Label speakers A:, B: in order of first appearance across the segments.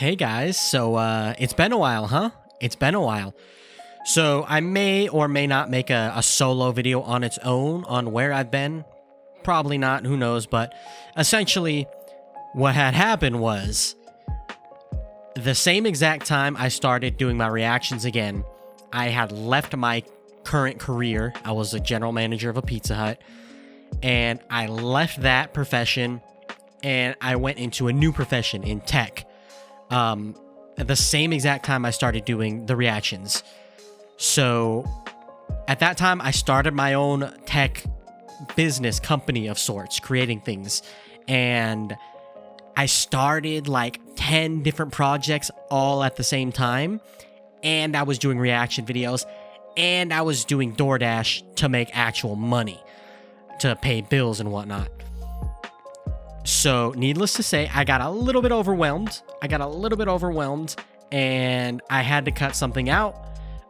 A: Hey guys, so it's been a while, huh? It's been a while. So I may or may not make a solo video on its own on where I've been. Probably not, who knows, but essentially what had happened was the same exact time I started doing my reactions again, I had left my current career. I was a general manager of a Pizza Hut, and I left that profession and I went into a new profession in tech. At the same exact time I started doing the reactions. So at that time, I started my own tech business company of sorts, creating things. And I started like 10 different projects all at the same time. And I was doing reaction videos. And I was doing DoorDash to make actual money, to pay bills and whatnot. So, needless to say, I got a little bit overwhelmed. And I had to cut something out.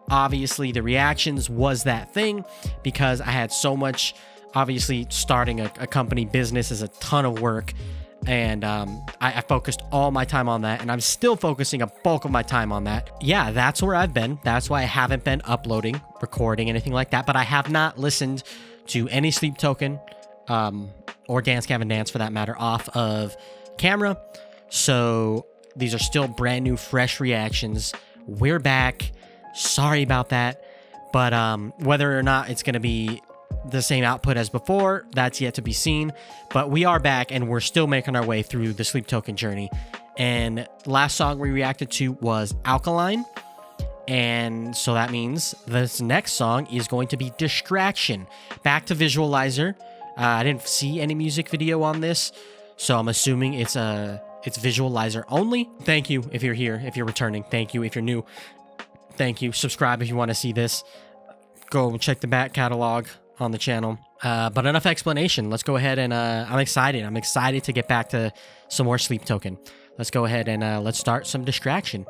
A: Obviously, the reactions was that thing because I had so much. Obviously, starting a company business is a ton of work. And I focused all my time on that. And I'm still focusing a bulk of my time on that. Yeah, that's where I've been. That's why I haven't been uploading, recording, anything like that. But I have not listened to any Sleep Token. Or Dance Gavin Dance for that matter, off of camera. So these are still brand new, fresh reactions. We're back. Sorry about that. But whether or not it's going to be the same output as before, that's yet to be seen. But we are back and we're still making our way through the Sleep Token journey. And last song we reacted to was Alkaline. And so that means this next song is going to be Distraction. Back to Visualizer. I didn't see any music video on this, so I'm assuming it's Visualizer only. Thank you if you're here, if you're returning. Thank you if you're new. Thank you. Subscribe if you want to see this. Go check the back catalog on the channel. But enough explanation. Let's go ahead and I'm excited. I'm excited to get back to some more Sleep Token. Let's go ahead and let's start some Distraction.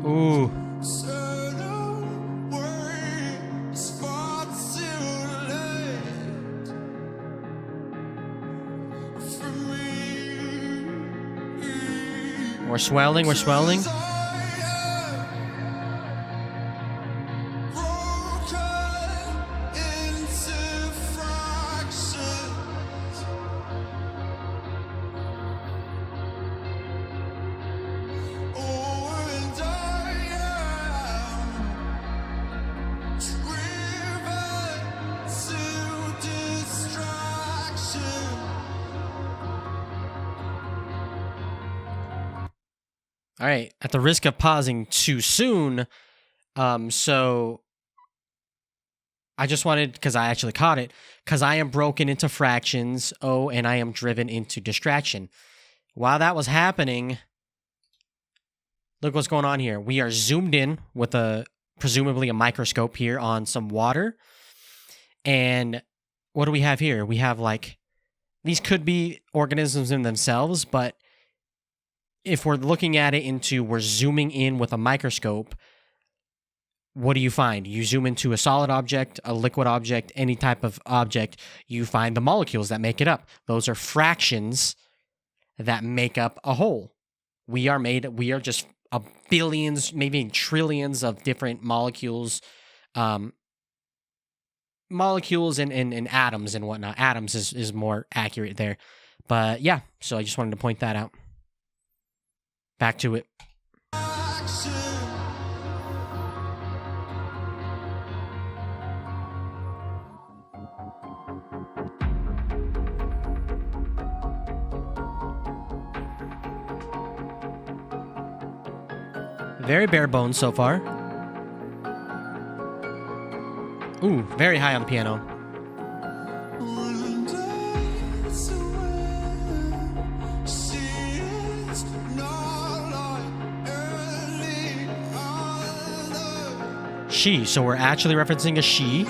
A: Ooh. We're swelling, we're swelling. All right, at the risk of pausing too soon, so I just wanted, because I actually caught it, because I am broken into fractions, oh, and I am driven into distraction. While that was happening, look what's going on here. We are zoomed in with presumably a microscope here on some water. And what do we have here? We have like, these could be organisms in themselves, but if we're looking at it we're zooming in with a microscope, what do you find? You zoom into a solid object, a liquid object, any type of object, you find the molecules that make it up. Those are fractions that make up a whole. We are just billions, maybe trillions of different molecules, molecules and atoms and whatnot. Atoms is more accurate there. But yeah, so I just wanted to point that out. Back to it. Very bare bones so far. Ooh, very high on the piano. she. So we're actually referencing a she.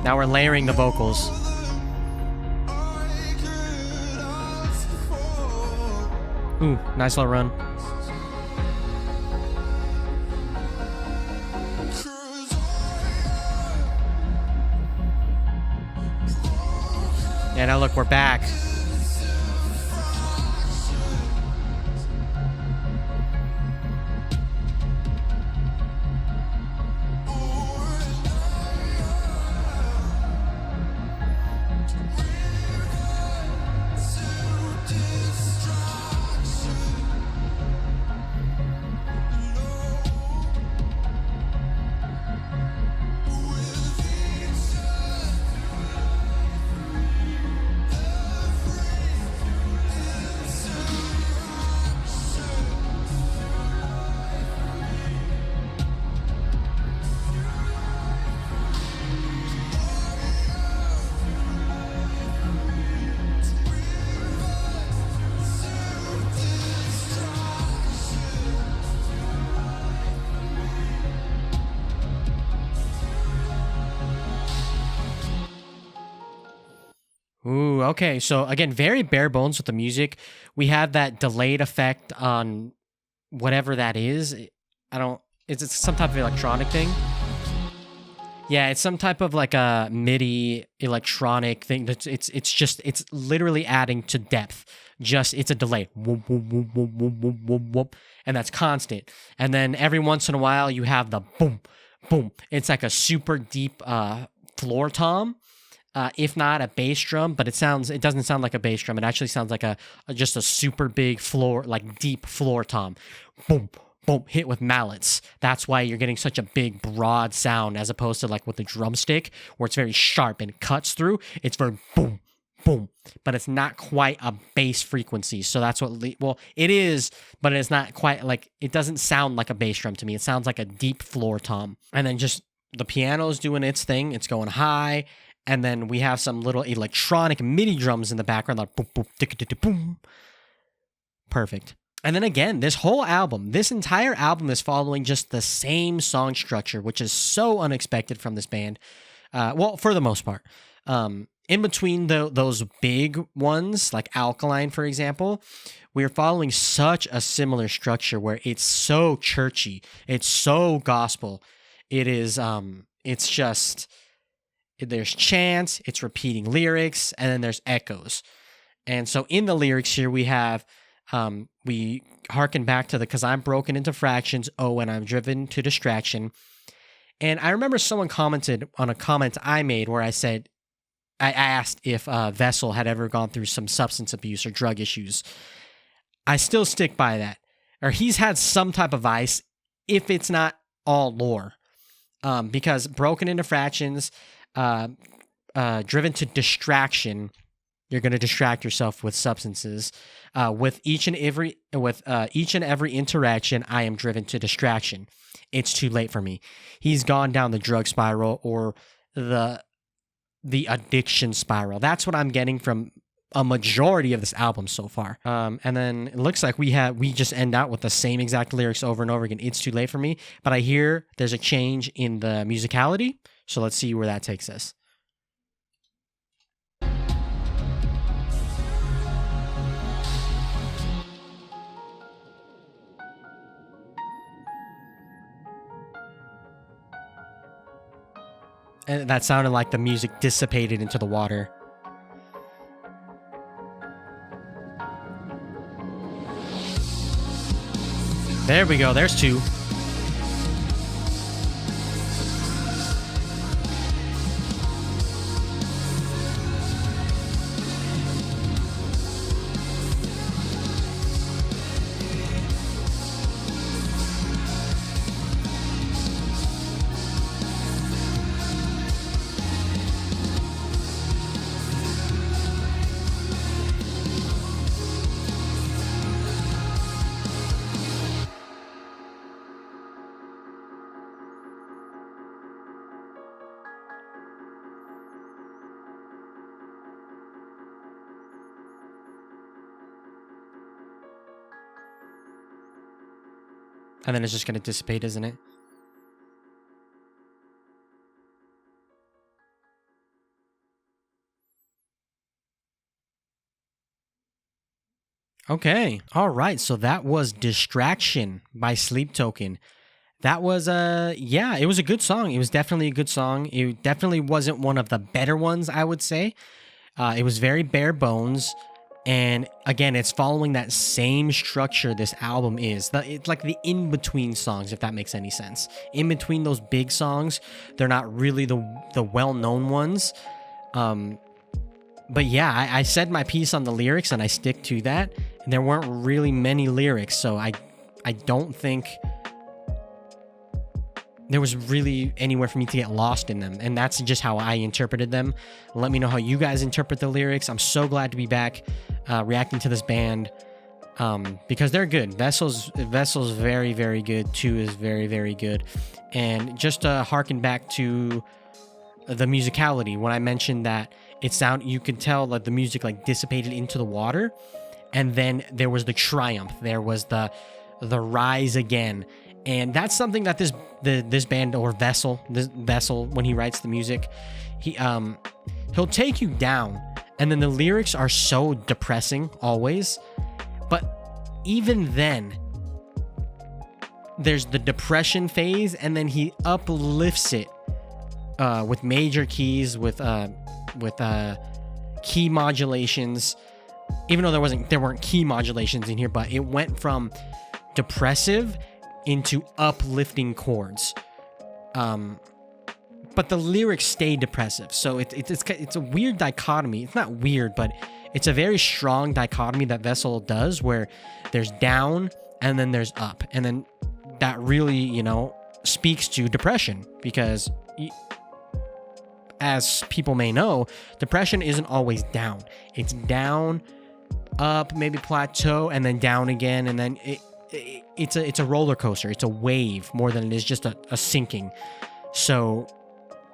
A: Now we're layering the vocals. Ooh, nice little run. Yeah, now look, we're back. Ooh, okay. So again, very bare bones with the music. We have that delayed effect on whatever that is. I don't. It's some type of electronic thing. Yeah, it's some type of like a MIDI electronic thing. It's literally adding to depth. Just it's a delay. Whoop, whoop, whoop, whoop, whoop, whoop, whoop, whoop, and that's constant. And then every once in a while you have the boom, boom. It's like a super deep floor tom. If not a bass drum, but it doesn't sound like a bass drum. It actually sounds like just a super big floor, like deep floor tom. Boom, boom, hit with mallets. That's why you're getting such a big, broad sound as opposed to like with the drumstick, where it's very sharp and cuts through. It's very boom, boom, but it's not quite a bass frequency. So that's what, it is, but it's not quite like, it doesn't sound like a bass drum to me. It sounds like a deep floor tom. And then just the piano's doing its thing. It's going high. And then we have some little electronic MIDI drums in the background, like boom, boom, boom. Perfect. And then again, this entire album is following just the same song structure, which is so unexpected from this band. Well, for the most part. In between those big ones, like Alkaline, for example, we're following such a similar structure where it's so churchy. It's so gospel. It is, it's just... There's chants, it's repeating lyrics, and then there's echoes. And so in the lyrics here, we have, we harken back to the, 'cause I'm broken into fractions, oh, and I'm driven to distraction. And I remember someone commented on a comment I made where I asked if Vessel had ever gone through some substance abuse or drug issues. I still stick by that. Or he's had some type of vice, if it's not all lore. Because broken into fractions... driven to distraction, you're going to distract yourself with substances. With each and every interaction, I am driven to distraction. It's too late for me. He's gone down the drug spiral or the addiction spiral. That's what I'm getting from a majority of this album so far. And then it looks like we just end out with the same exact lyrics over and over again. It's too late for me. But I hear there's a change in the musicality. So let's see where that takes us. And that sounded like the music dissipated into the water. There we go. There's two. And then it's just going to dissipate, isn't it? Okay. All right. So that was Distraction by Sleep Token. That was yeah, it was a good song. It was definitely a good song. It definitely wasn't one of the better ones, I would say. It was very bare bones. And again, it's following that same structure this album is. It's like the in-between songs, if that makes any sense. In between those big songs, they're not really the well-known ones. But yeah, I said my piece on the lyrics and I stick to that. And there weren't really many lyrics, so I don't think there was really anywhere for me to get lost in them. And that's just how I interpreted them. Let me know how you guys interpret the lyrics. I'm so glad to be back reacting to this band because they're good. Vessel's very, very good. 2 is very, very good. And just to harken back to the musicality, when I mentioned that you could tell that the music like dissipated into the water, and then there was the triumph. There was the rise again. And that's something that this band, or Vessel, when he writes the music, he'll take you down, and then the lyrics are so depressing always. But even then, there's the depression phase, and then he uplifts it with major keys, with key modulations. Even though there weren't key modulations in here, but it went from depressive into uplifting chords, but the lyrics stay depressive. So it's a weird dichotomy. It's not weird, but it's a very strong dichotomy that Vessel does, where there's down and then there's up, and then that really speaks to depression, because as people may know, depression isn't always down. It's down, up, maybe plateau, and then down again, and then it's a roller coaster. It's a wave more than it is just a sinking. So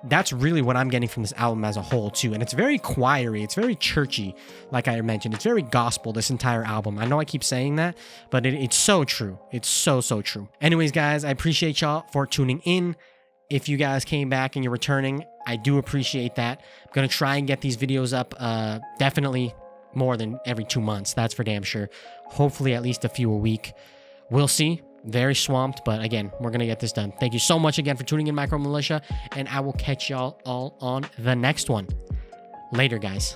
A: that's really what I'm getting from this album as a whole too. And it's very choiry. It's very churchy, like I mentioned. It's very gospel, this entire album. I know I keep saying that, but it's so true. It's so true. Anyways, guys, I appreciate y'all for tuning in. If you guys came back and you're returning, I do appreciate that. I'm going to try and get these videos up definitely more than every 2 months. That's for damn sure. Hopefully at least a few a week. We'll see. Very swamped, but again, we're going to get this done. Thank you so much again for tuning in, Micro Militia, and I will catch y'all all on the next one. Later, guys.